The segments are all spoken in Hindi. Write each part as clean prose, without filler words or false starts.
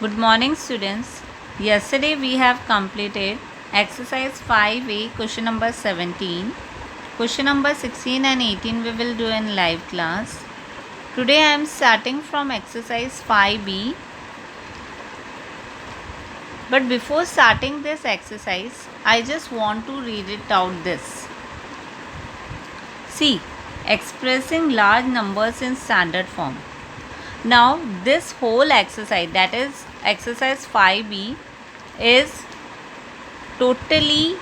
Good morning, students. Yesterday we have completed exercise 5A, question number 17. Question number 16 and 18 we will do in live class. Today I am starting from exercise 5B. But before starting this exercise, I just want to read it out this. See, expressing large numbers in standard form. Now this whole exercise, that is exercise 5B, is totally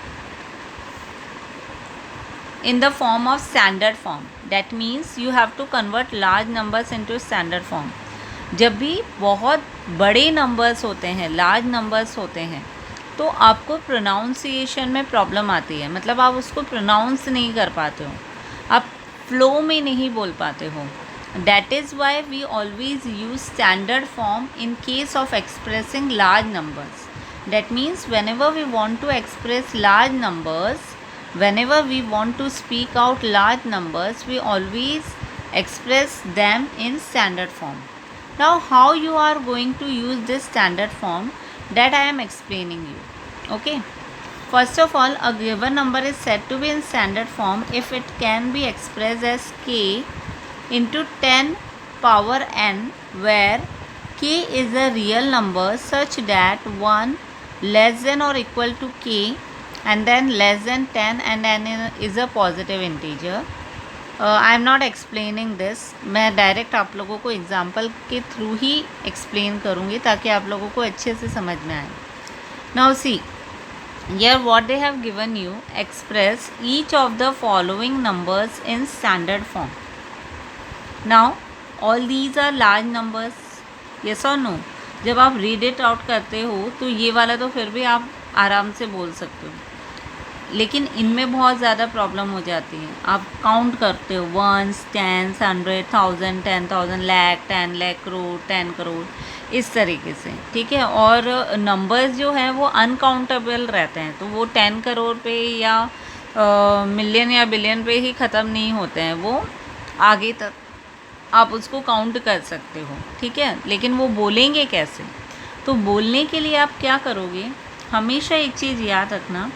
in the form of standard form. That means you have to convert large numbers into standard form. जब भी बहुत बड़े नंबर्स होते हैं, लार्ज नंबर्स होते हैं, तो आपको प्रोनाउंसिएशन में प्रॉब्लम आती है. मतलब आप उसको प्रोनाउंस नहीं कर पाते हो, आप फ्लो में नहीं बोल पाते हो. That is why we always use standard form in case of expressing large numbers. That means whenever we want to express large numbers, whenever we want to speak out large numbers, we always express them in standard form. Now how you are going to use this standard form, that I am explaining you. Okay. First of all, a given number is said to be in standard form if it can be expressed as k into 10 power n, where k is a real number such that 1 less than or equal to k and then less than 10 and n is a positive integer. I am not explaining this. मैं डायरेक्ट आप लोगों को एग्जाम्पल के थ्रू ही एक्सप्लेन करूँगी ताकि आप लोगों को अच्छे से समझ में आए. Now see, here what they have given you, express each of the following numbers in standard form. Now all these are large numbers, yes or no? जब आप रीड इट आउट करते हो तो ये वाला तो फिर भी आप आराम से बोल सकते हो, लेकिन इनमें बहुत ज़्यादा प्रॉब्लम हो जाती है. आप काउंट करते हो वंस, टेंस, 100, 1000, 10,000, लाख, 10 लाख, करोड़, 10 करोड़, इस तरीके से. ठीक है. और नंबर्स जो हैं वो अनकाउंटेबल रहते हैं, तो वो 10 करोड़ पे या मिलियन या बिलियन पे ही ख़त्म नहीं होते हैं, वो आगे तक आप उसको काउंट कर सकते हो. ठीक है. लेकिन वो बोलेंगे कैसे? तो बोलने के लिए आप क्या करोगे, हमेशा एक चीज़ याद रखना,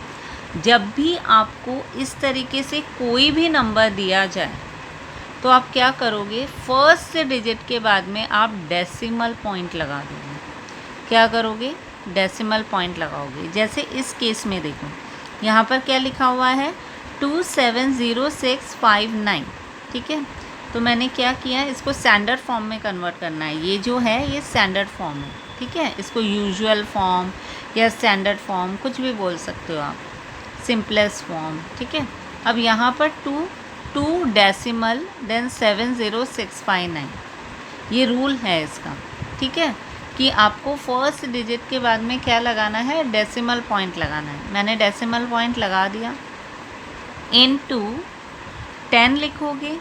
जब भी आपको इस तरीके से कोई भी नंबर दिया जाए तो आप क्या करोगे, फर्स्ट डिजिट के बाद में आप डेसिमल पॉइंट लगा दोगे. क्या करोगे? डेसिमल पॉइंट लगाओगे. जैसे इस केस में देखो, यहाँ पर क्या लिखा हुआ है, 270659. ठीक है. तो मैंने क्या किया, इसको स्टैंडर्ड फॉर्म में कन्वर्ट करना है. ये जो है ये स्टैंडर्ड फॉर्म है. ठीक है. इसको यूजुअल फॉर्म या स्टैंडर्ड फॉर्म कुछ भी बोल सकते हो आप, सिंपलेस्ट फॉर्म. ठीक है. अब यहाँ पर 2 डेसिमल देन 70659, ये रूल है इसका. ठीक है. कि आपको फर्स्ट डिजिट के बाद में क्या लगाना है, डेसिमल पॉइंट लगाना है. मैंने डेसिमल पॉइंट लगा दिया. इनटू 10 लिखोगे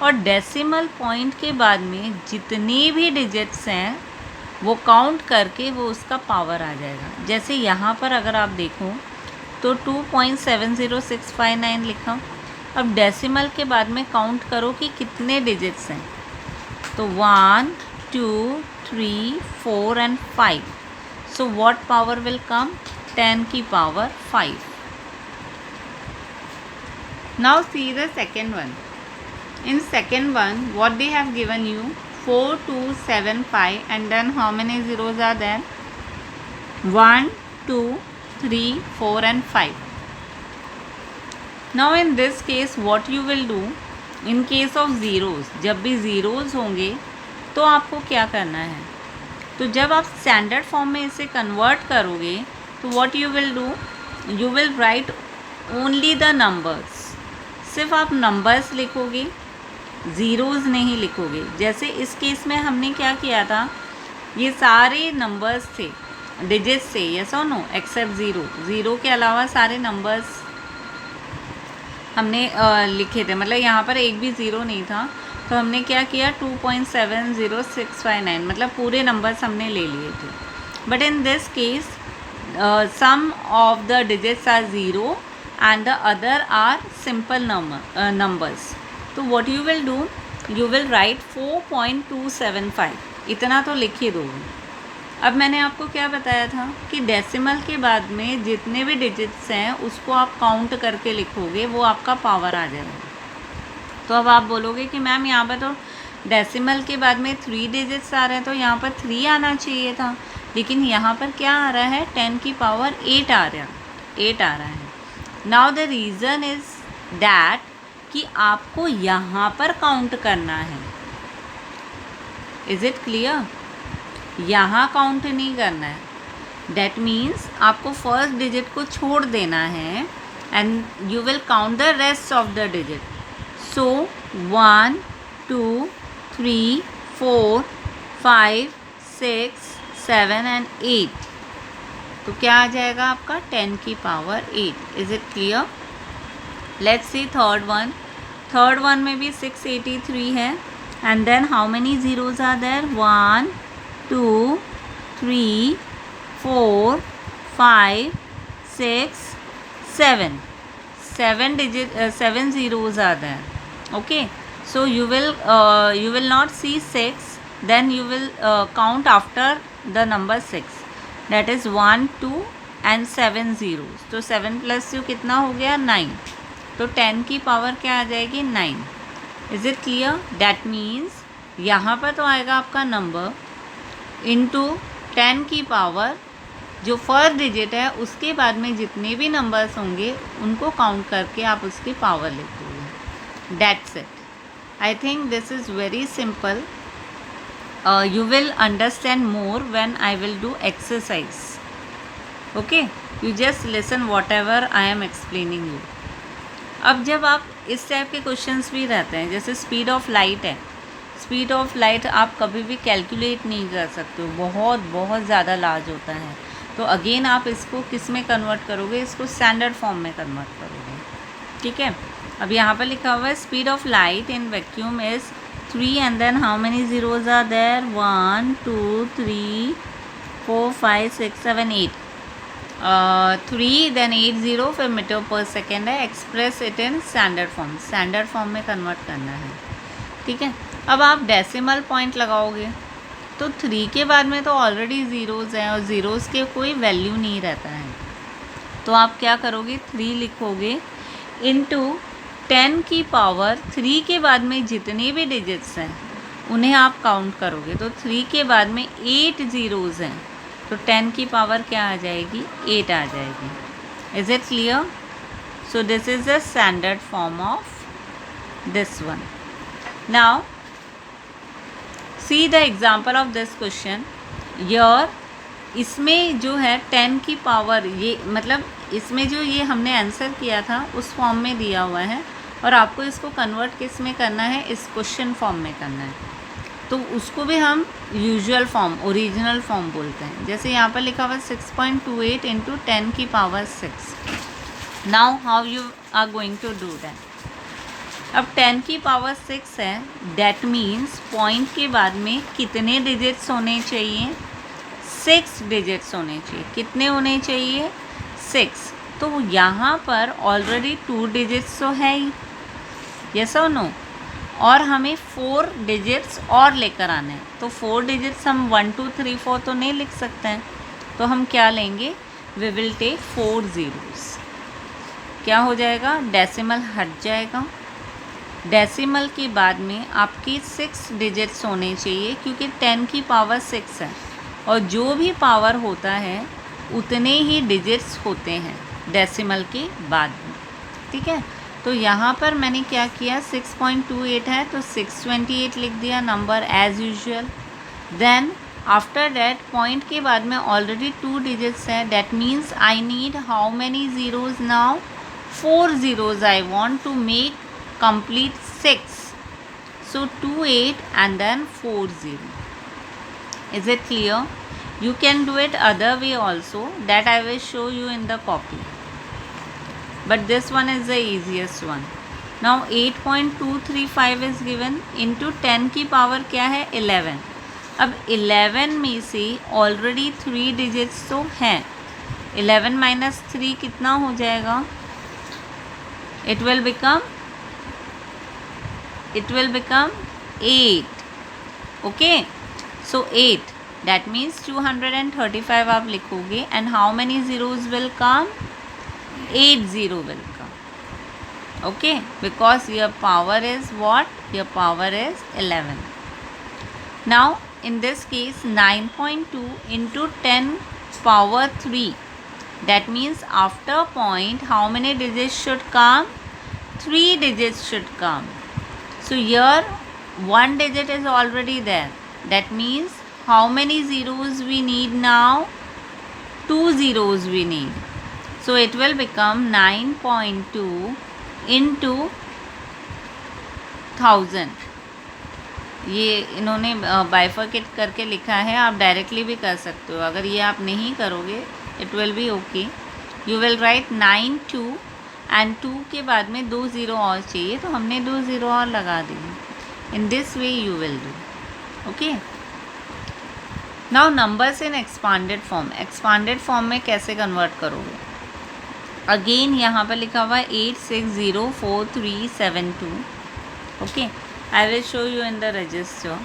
और डेसिमल पॉइंट के बाद में जितनी भी डिजिट्स हैं वो काउंट करके वो उसका पावर आ जाएगा. जैसे यहाँ पर अगर आप देखो तो 2.70659 लिखा. अब डेसिमल के बाद में काउंट करो कि कितने डिजिट्स हैं, तो 1 2 3 4 and 5. So what power will come, 10 की power 5. Now see the second one. In second one, what they have given you, 4275, and then how many zeros are there, 1 2 3 4 and 5. Now in this case what you will do, in case of zeros, जब भी zeros होंगे तो आपको क्या करना है, तो जब आप स्टैंडर्ड फॉर्म में इसे कन्वर्ट करोगे तो what you will do, you will write only the numbers. सिर्फ आप नंबर्स लिखोगे, ज़ीरोज़ नहीं लिखोगे. जैसे इस केस में हमने क्या किया था, ये सारे नंबर्स थे, डिजिट्स थे, यस और नो, एक्सेप्ट ज़ीरो के अलावा सारे नंबर्स हमने लिखे थे. मतलब यहाँ पर एक भी ज़ीरो नहीं था, तो हमने क्या किया, 2.70659, मतलब पूरे नंबर्स हमने ले लिए थे. But in this case some of the digits are zero and the other are simple numbers. तो what you will do, you will write 4.275. इतना तो लिख ही दोगे. अब मैंने आपको क्या बताया था कि डेसिमल के बाद में जितने भी डिजिट्स हैं उसको आप काउंट करके लिखोगे, वो आपका पावर आ जाएगा। तो अब आप बोलोगे कि मैम यहाँ पर तो डेसिमल के बाद में 3 डिजिट्स आ रहे हैं, तो यहाँ पर 3 आना चाहिए था, लेकिन यहाँ पर क्या आ रहा है, 10 की पावर 8 आ रहा है। Now the reason is that कि आपको यहाँ पर काउंट करना है। Is it clear? यहाँ काउंट नहीं करना है। डैट मीन्स आपको फर्स्ट डिजिट को छोड़ देना है and you will count the rest of the digit. So 1 2 3 4 5 6 7 and 8, तो क्या आ जाएगा आपका 10 की power 8। Is it clear? Let's see third one में भी 683 है, and then how many zeros are there? 1 2 3 4 5 6 7 7 zeros are there. Okay, so you will not see 6, then you will count after the number 6, that is 1 2 and 7 zeros. तो 7 plus 2 कितना हो गया? 9. तो 10 की पावर क्या आ जाएगी? 9. Is it clear? That means यहाँ पर तो आएगा आपका नंबर इंटू 10 की पावर, जो फर्स्ट डिजिट है उसके बाद में जितने भी नंबर्स होंगे उनको काउंट करके आप उसकी पावर लेते हो। That's it. I think this is very simple. You will understand more when I will do exercise. Okay, you just listen what ever I am explaining you. अब जब आप इस टाइप के क्वेश्चंस भी रहते हैं, जैसे स्पीड ऑफ लाइट है, स्पीड ऑफ लाइट आप कभी भी कैलकुलेट नहीं कर सकते हो, बहुत ज़्यादा लार्ज होता है। तो अगेन आप इसको किस में कन्वर्ट करोगे? इसको स्टैंडर्ड फॉर्म में कन्वर्ट करोगे। ठीक है, अब यहाँ पर लिखा हुआ है speed of light in vacuum is 3 and then how many zeros are there? 1 2 3 4 5 6 7 8, 3 then 8 0 फिर मीटर पर सेकेंड है। Express it in standard form में कन्वर्ट करना है। ठीक है, अब आप डेसिमल पॉइंट लगाओगे तो 3 के बाद में तो ऑलरेडी ज़ीरोज़ हैं और ज़ीरोज़ के कोई वैल्यू नहीं रहता है। तो आप क्या करोगे? 3 लिखोगे इनटू 10 की पावर 3 के बाद में जितने भी डिजिट्स हैं उन्हें आप काउंट करोगे, तो 3 के बाद में 8 ज़ीरोज़ हैं, तो 10 की पावर क्या आ जाएगी? 8 आ जाएगी। Is it clear? So this is the standard form of this one. Now see the example of this question. यर इसमें जो है 10 की पावर, ये मतलब इसमें जो ये हमने आंसर किया था उस फॉर्म में दिया हुआ है और आपको इसको कन्वर्ट किस में करना है? इस क्वेश्चन फॉर्म में करना है। तो उसको भी हम यूजुअल फॉर्म, ओरिजिनल फॉर्म बोलते हैं। जैसे यहाँ पर लिखा हुआ 6.28 इंटू 10 की power 6। Now how you are going to do that? अब 10 की पावर 6 है, डैट मीन्स पॉइंट के बाद में कितने डिजिट्स होने चाहिए? 6 डिजिट्स होने चाहिए। कितने होने चाहिए? 6। तो यहाँ पर ऑलरेडी 2 डिजिट्स तो है ही, यस और नो, और हमें 4 डिजिट्स और लेकर आने हैं। तो 4 डिजिट्स हम 1 2 3 4 तो नहीं लिख सकते हैं, तो हम क्या लेंगे? We will take 4 zeros. क्या हो जाएगा? डेसिमल हट जाएगा। डेसिमल के बाद में आपकी 6 डिजिट्स होने चाहिए, क्योंकि 10 की पावर 6 है और जो भी पावर होता है उतने ही डिजिट्स होते हैं डेसिमल के बाद में। ठीक है, तो यहाँ पर मैंने क्या किया? 6.28 है तो 628 लिख दिया number as usual. Then after that point के बाद में ऑलरेडी 2 डिजिट्स हैं, that means I need how many zeros now? 4 zeros I want to make complete 6. So 2 8 and then 4 0. Is it clear? You can do it other way also, that I will show you in the copy, but this one is the easiest one. Now 8.235 is given into 10 की पावर क्या है? 11। अब 11 में से ऑलरेडी 3 डिजिट्स तो हैं, 11 माइनस 3 कितना हो जाएगा? It will become 8. Okay, so 8 that means 235 आप लिखोगे and how many zeros will come, 8 zero will come, okay, because your power is what, your power is 11. Now in this case 9.2 into 10 power 3, that means after point how many digits should come, 3 digits should come. So here one digit is already there, that means how many zeros we need now, 2 zeros we need. So it will become 9.2 into 1000. ये इन्होंने बाइफरकेट करके लिखा है, आप डायरेक्टली भी कर सकते हो. अगर ये आप नहीं करोगे it will be okay. You will write 9 2 and 2 के बाद में 2 ज़ीरो और चाहिए तो हमने 2 ज़ीरो और लगा दिए. In this way you will do. Okay, now numbers in expanded form. Expanded form में कैसे कन्वर्ट करोगे? अगेन यहाँ पर लिखा हुआ है 860437 okay. I will show you in the register.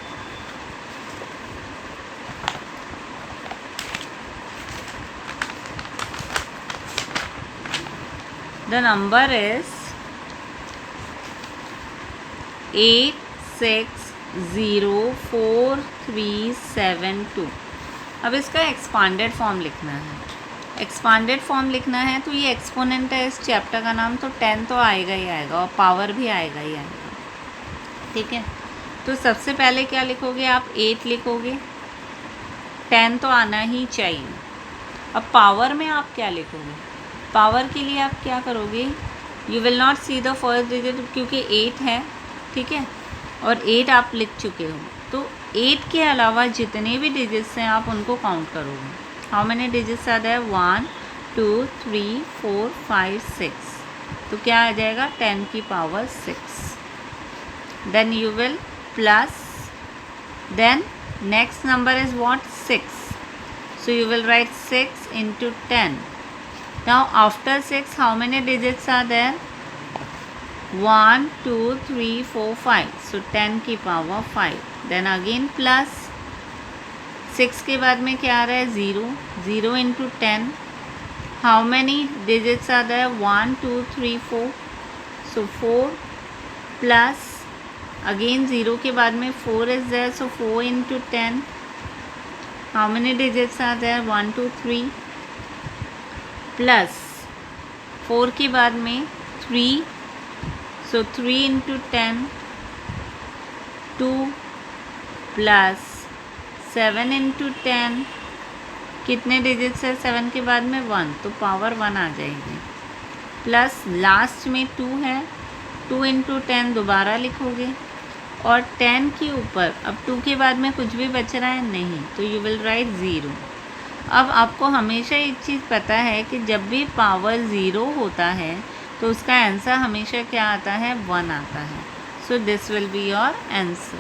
The number is 860437. अब इसका एक्सपांडेड फॉर्म लिखना है. एक्सपांडेड फॉर्म लिखना है तो ये एक्सपोनेंट है इस चैप्टर का नाम, तो 10 तो आएगा ही आएगा और पावर भी आएगा ही आएगा. ठीक है, तो सबसे पहले क्या लिखोगे आप? 8 लिखोगे. 10 तो आना ही चाहिए. अब पावर में आप क्या लिखोगे? पावर के लिए आप क्या करोगे? You will not see the first digit क्योंकि 8 है, ठीक है, और 8 आप लिख चुके हो. तो 8 के अलावा जितने भी डिजिट्स हैं आप उनको काउंट करोगे. How many digits are there? 1 2 3 4 5 6. तो क्या आ जाएगा? 10 की power 6. Then you will plus, then next number is what? 6. So you will write 6 into 10. Now after 6 how many digits are there? 1 2 3 4 5. So 10 की power 5. Then again plus 6 के बाद में क्या आ रहा है? 0. 0 into 10. How many digits are there? 1 2 3 4. So 4 plus again 0 के बाद में 4 is there, so 4 into 10. How many digits are there? 1 2 3 plus 4 के बाद में 3, सो 3 into 10. 2 plus 7 into 10. कितने डिजिट्स है 7 के बाद में? 1, तो पावर 1 आ जाएगी. प्लस लास्ट में 2 है, 2 into 10 दोबारा लिखोगे और 10 के ऊपर अब 2 के बाद में कुछ भी बच रहा है नहीं, तो यू विल राइट 0. अब आपको हमेशा एक चीज़ पता है कि जब भी पावर 0 होता है तो उसका आंसर हमेशा क्या आता है? 1 आता है. So this will be your answer.